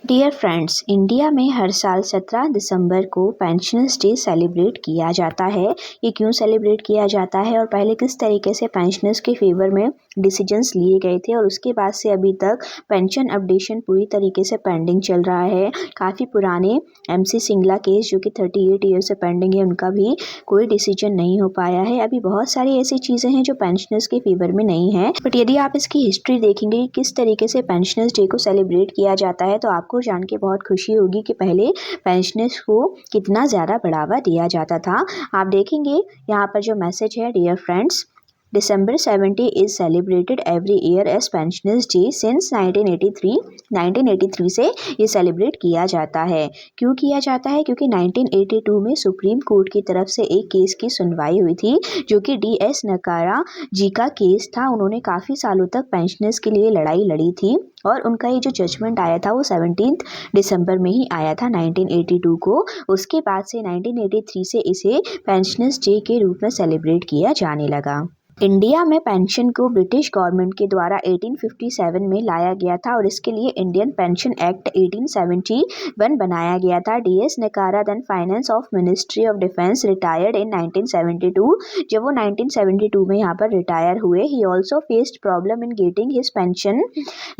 Dear friends, India में हर साल 17 दिसंबर को पेंशनर्स डे सेलिब्रेट किया जाता है। ये क्यों सेलिब्रेट किया जाता है और पहले किस तरीके से पेंशनर्स के फेवर में डिसीजंस लिए गए थे और उसके बाद से अभी तक पेंशन अपडेशन पूरी तरीके से पेंडिंग चल रहा है। काफ़ी पुराने MC सिंगला केस जो कि 38 ईयर से पेंडिंग है, उनका भी कोई डिसीजन नहीं हो पाया है। अभी बहुत सारी ऐसी चीज़ें हैं जो पेंशनर्स के फेवर में नहीं है, बट यदि आप इसकी हिस्ट्री देखेंगे किस तरीके से पेंशनर्स डे को सेलिब्रेट किया जाता है तो आपको जान के बहुत खुशी होगी कि पहले पेंशनर्स को कितना ज़्यादा बढ़ावा दिया जाता था। आप देखेंगे यहाँ पर जो मैसेज है, dear friends, December 70 is celebrated every year as Pensioners Day since 1983। 1983 से ये सेलिब्रेट किया जाता है। क्यों किया जाता है? क्योंकि 1982 में सुप्रीम कोर्ट की तरफ से एक केस की सुनवाई हुई थी जो कि DS नकारा जी का केस था। उन्होंने काफ़ी सालों तक पेंशनर्स के लिए लड़ाई लड़ी थी और उनका ये जो जजमेंट आया था वो 17 दिसंबर में ही आया था 1982 को। उसके बाद से 1983 से इसे पेंशनर्स डे के रूप में सेलिब्रेट किया जाने लगा। इंडिया में पेंशन को ब्रिटिश गवर्नमेंट के द्वारा 1857 में लाया गया था और इसके लिए इंडियन पेंशन एक्ट 1871 बनाया गया था। DS Nakara then finance of ministry of defence retired in 1972। जब वो 1972 में यहाँ पर रिटायर हुए, he also faced problem in getting his pension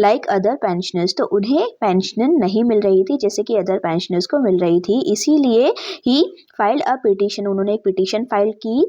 like other pensioners. तो उन्हें पेंशन नहीं मिल रही थी जैसे कि अदर पेंशनर्स को मिल रही थी, इसीलिए ही फाइल्ड अ पिटीशन। उन्होंने एक पिटीशन फाइल की।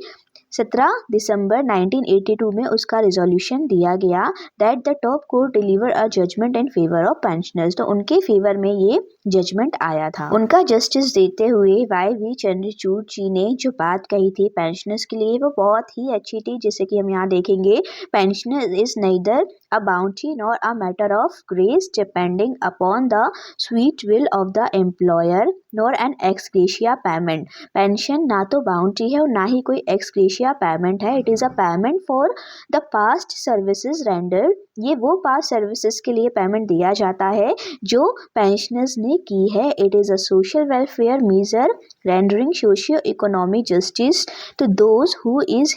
17 दिसंबर 1982 में उसका रिजोल्यूशन दिया गया that the top court deliver a judgement in favour of pensioners. तो उनके फेवर में ये जजमेंट आया था। उनका जस्टिस देते हुए YV चंद्रचूड़ जी ने जो बात कही थी पेंशनर्स के लिए वो बहुत ही अच्छी थी। जैसे कि हम यहाँ देखेंगे, pensioner is neither a bounty nor a matter of grace depending upon the sweet will of the employer nor an ex gratia payment। Pension ना तो बाउंटी है और ना ही कोई ex gratia पेमेंट है। It is a payment for the past services rendered. ये वो past services के लिए पेमेंट दिया जाता है जो पेंशनर्स ने की है। It is a social welfare measure rendering socio economic justice to those who is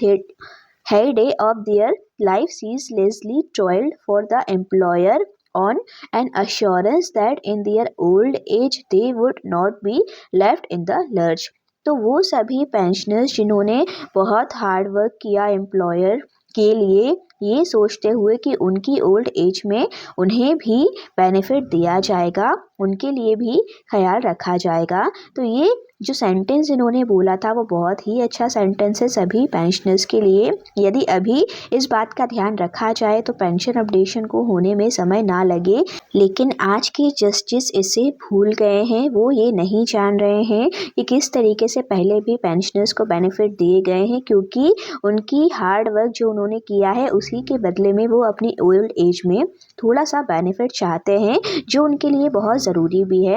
heyday of their life ceaselessly toiled for the employer on an assurance that in their old age they would not be left in the lurch। तो वो सभी pensioners जिन्होंने बहुत hard work किया employer के लिए, ये सोचते हुए कि उनकी ओल्ड एज में उन्हें भी बेनिफिट दिया जाएगा, उनके लिए भी ख्याल रखा जाएगा। तो ये जो सेंटेंस इन्होंने बोला था वो बहुत ही अच्छा सेंटेंस है सभी पेंशनर्स के लिए। यदि अभी इस बात का ध्यान रखा जाए तो पेंशन अपडेशन को होने में समय ना लगे, लेकिन आज के जस्टिस इसे भूल गए हैं। वो ये नहीं जान रहे हैं कि किस तरीके से पहले भी पेंशनर्स को बेनिफिट दिए गए हैं, क्योंकि उनकी हार्ड वर्क जो उन्होंने किया है उसी के बदले में वो अपनी ओल्ड एज में थोड़ा सा बेनिफिट चाहते हैं जो उनके लिए बहुत ज़रूरी भी है।